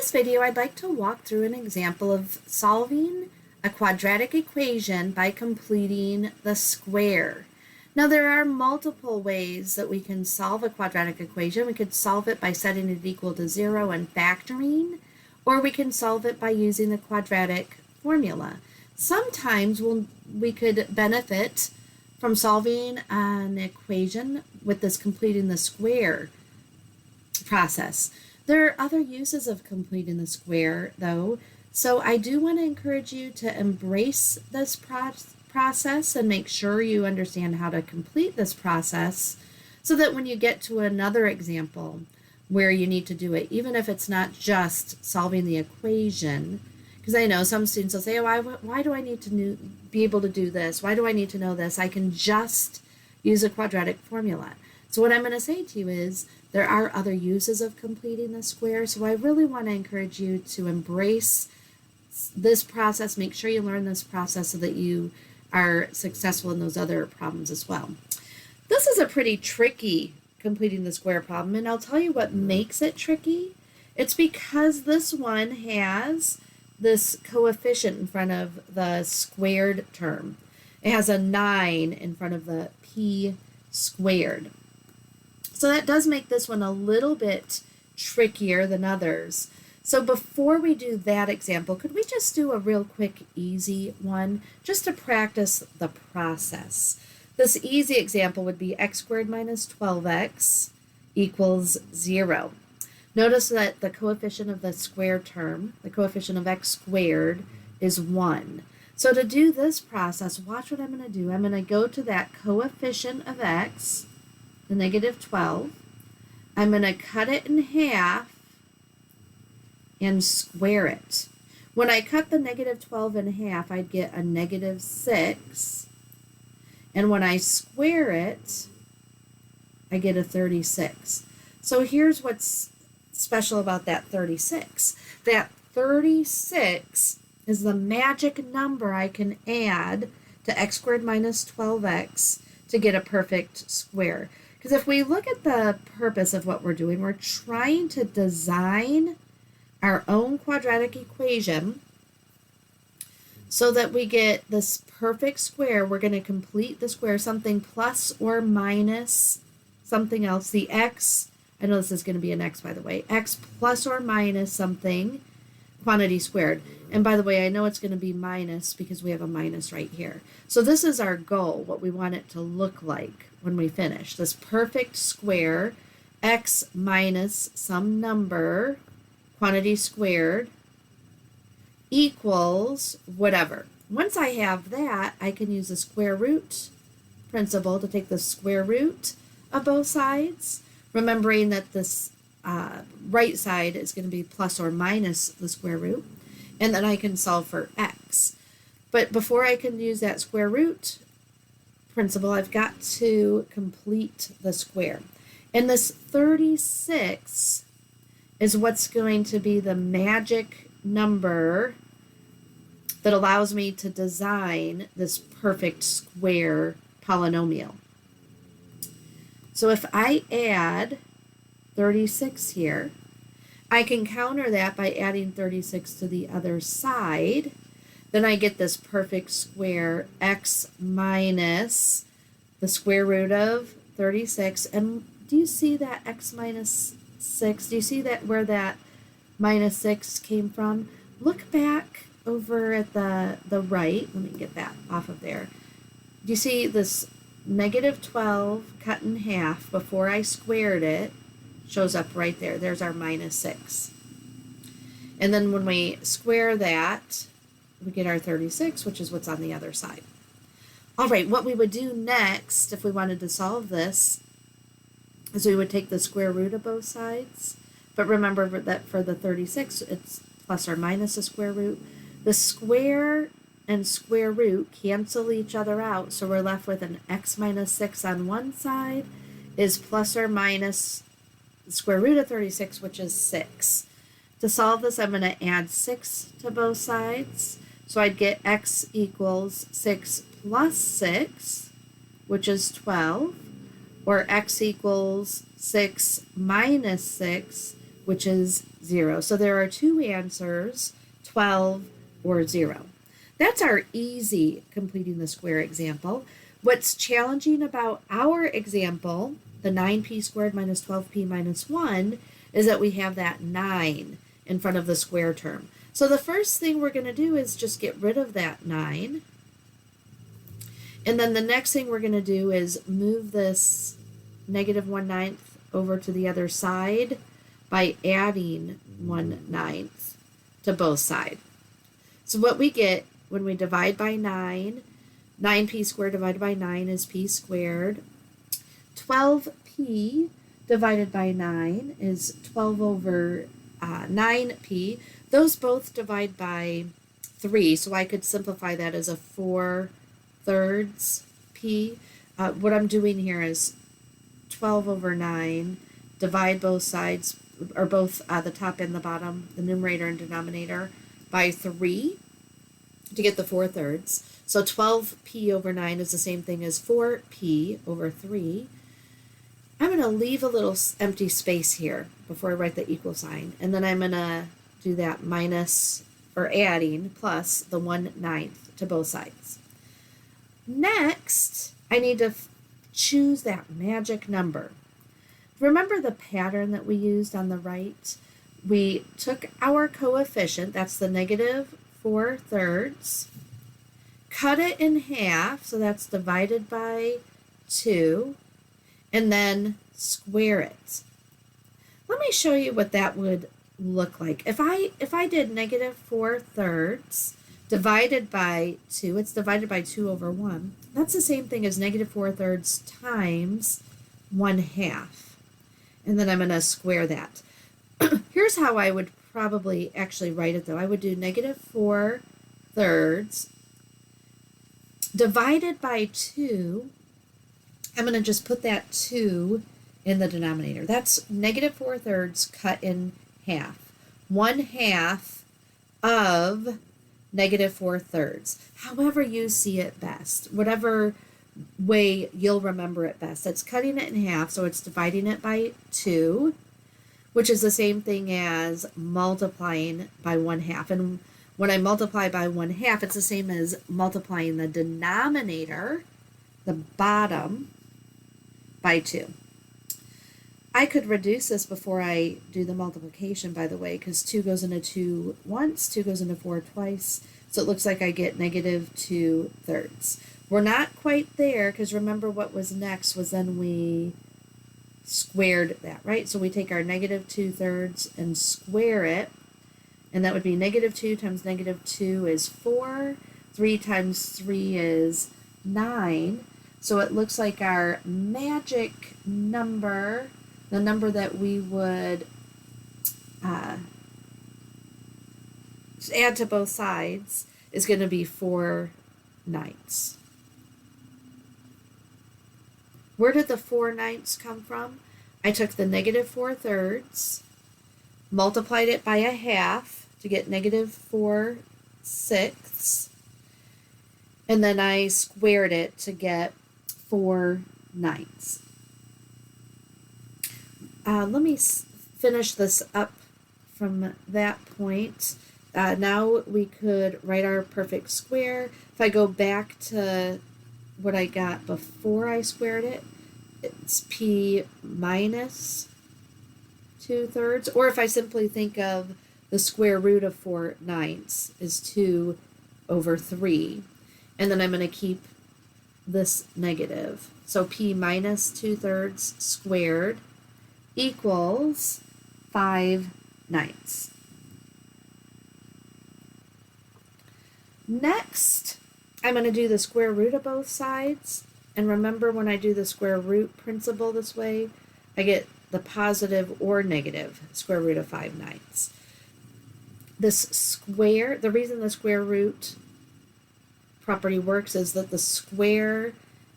this video, I'd like to walk through an example of solving a quadratic equation by completing the square. Now, there are multiple ways that we can solve a quadratic equation. We could solve it by setting it equal to 0 and factoring, or we can solve it by using the quadratic formula. Sometimes we could benefit from solving an equation with this completing the square process. There are other uses of completing the square, though, so I do want to encourage you to embrace this process and make sure you understand how to complete this process so that when you get to another example where you need to do it, even if it's not just solving the equation, because I know some students will say, oh, why do I need to be able to do this? Why do I need to know this? I can just use a quadratic formula. So what I'm going to say to you is there are other uses of completing the square, so I really want to encourage you to embrace this process. Make sure you learn this process so that you are successful in those other problems as well. This is a pretty tricky completing the square problem, and I'll tell you what makes it tricky. It's because this one has this coefficient in front of the squared term. It has a 9 in front of the p squared. So that does make this one a little bit trickier than others. So before we do that example, could we just do a real quick easy one just to practice the process? This easy example would be x squared minus 12x equals 0. Notice that the coefficient of the square term, the coefficient of x squared, is 1. So to do this process, watch what I'm going to do. I'm going to go to that coefficient of x, the negative 12. I'm going to cut it in half and square it. When I cut the negative 12 in half, I'd get a negative 6. And when I square it, I get a 36. So here's what's special about that 36. That 36 is the magic number I can add to x squared minus 12x to get a perfect square. Because if we look at the purpose of what we're doing, we're trying to design our own quadratic equation so that we get this perfect square. We're going to complete the square, something plus or minus something else. The x, I know this is going to be an x, by the way, x plus or minus something, quantity squared. And by the way, I know it's going to be minus because we have a minus right here. So this is our goal, what we want it to look like when we finish. This perfect square, x minus some number, quantity squared, equals whatever. Once I have that, I can use the square root principle to take the square root of both sides, remembering that this right side is going to be plus or minus the square root, and then I can solve for x. But before I can use that square root principle, I've got to complete the square. And this 36 is what's going to be the magic number that allows me to design this perfect square polynomial. So if I add 36 here, I can counter that by adding 36 to the other side. Then I get this perfect square, x minus the square root of 36. And do you see that x minus 6? Do you see that where that minus 6 came from? Look back over at the right. Let me get that off of there. Do you see this negative 12 cut in half before I squared it? Shows up right there. There's our minus 6. And then when we square that, we get our 36, which is what's on the other side. All right, what we would do next if we wanted to solve this is we would take the square root of both sides. But remember that for the 36, it's plus or minus the square root. The square and square root cancel each other out, so we're left with an x minus 6 on one side is plus or minus the square root of 36, which is 6. To solve this, I'm going to add 6 to both sides. So I'd get x equals 6 plus 6, which is 12, or x equals 6 minus 6, which is 0. So there are two answers, 12 or 0. That's our easy completing the square example. What's challenging about our example, the 9p squared minus 12p minus 1, is that we have that 9 in front of the square term. So the first thing we're going to do is just get rid of that 9. And then the next thing we're going to do is move this negative 1/9 over to the other side by adding 1/9 to both sides. So what we get when we divide by 9, 9p squared divided by 9 is p squared. 12p divided by 9 is 12 over 9p. Those both divide by 3, so I could simplify that as a 4/3 p. What I'm doing here is 12 over 9, divide both sides, or both the top and the bottom, the numerator and denominator, by 3 to get the 4/3. So 12p over 9 is the same thing as 4p over 3. I'm going to leave a little empty space here before I write the equal sign, and then I'm going to do that minus, or adding, plus the 1/9 to both sides. Next, I need to choose that magic number. Remember the pattern that we used on the right? We took our coefficient, that's the negative 4/3, cut it in half, so that's divided by 2, and then square it. Let me show you what that would look like. If I did negative 4/3 divided by 2, it's divided by 2 over 1. That's the same thing as negative 4/3 times 1/2. And then I'm going to square that. Here's how I would probably actually write it, though. I would do negative 4/3 divided by 2. I'm going to just put that 2 in the denominator. That's negative 4/3 cut in half. 1/2 of negative 4/3. However you see it best, whatever way you'll remember it best. It's cutting it in half, so it's dividing it by 2, which is the same thing as multiplying by 1/2. And when I multiply by 1/2, it's the same as multiplying the denominator, the bottom, by 2. I could reduce this before I do the multiplication, by the way, because 2 goes into 2 once, 2 goes into 4 twice, so it looks like I get negative 2/3. We're not quite there, because remember what was next was then we squared that, right? So we take our negative 2/3 and square it, and that would be negative 2 times negative 2 is 4, 3 times 3 is 9, so it looks like our magic number, the number that we would add to both sides, is going to be 4/9. Where did the 4/9 come from? I took the negative 4/3, multiplied it by 1/2 to get negative 4/6, and then I squared it to get 4/9. Let me finish this up from that point. Now we could write our perfect square. If I go back to what I got before I squared it, it's p minus 2/3. Or if I simply think of the square root of 4/9 is 2 over 3. And then I'm going to keep this negative. So p minus 2/3 squared equals 5/9. Next, I'm going to do the square root of both sides. And remember, when I do the square root principle this way, I get the positive or negative square root of 5/9. This square, the reason the square root property works is that the square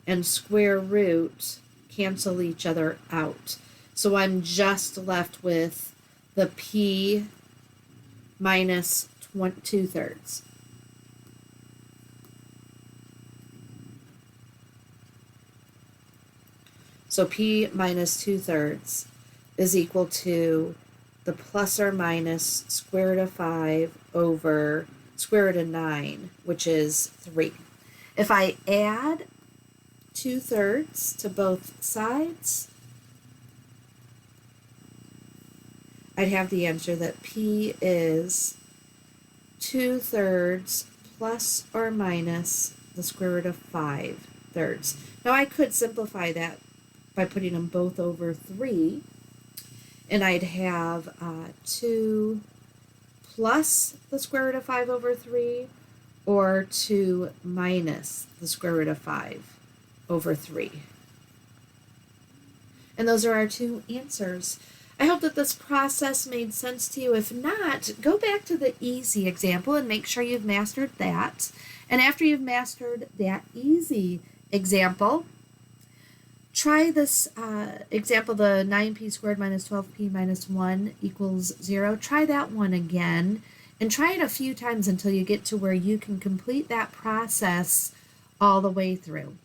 and square root cancel each other out. So I'm just left with the p minus 2/3. So p minus 2/3 is equal to the plus or minus square root of 5 over square root of 9, which is 3. If I add 2/3 to both sides, I'd have the answer that P is 2/3 plus or minus the square root of 5/3. Now I could simplify that by putting them both over 3, and I'd have 2 plus the square root of 5 over 3, or 2 minus the square root of 5 over 3. And those are our two answers. I hope that this process made sense to you. If not, go back to the easy example and make sure you've mastered that. And after you've mastered that easy example, try this example, the 9p squared minus 12p minus 1 equals 0. Try that one again, and try it a few times until you get to where you can complete that process all the way through.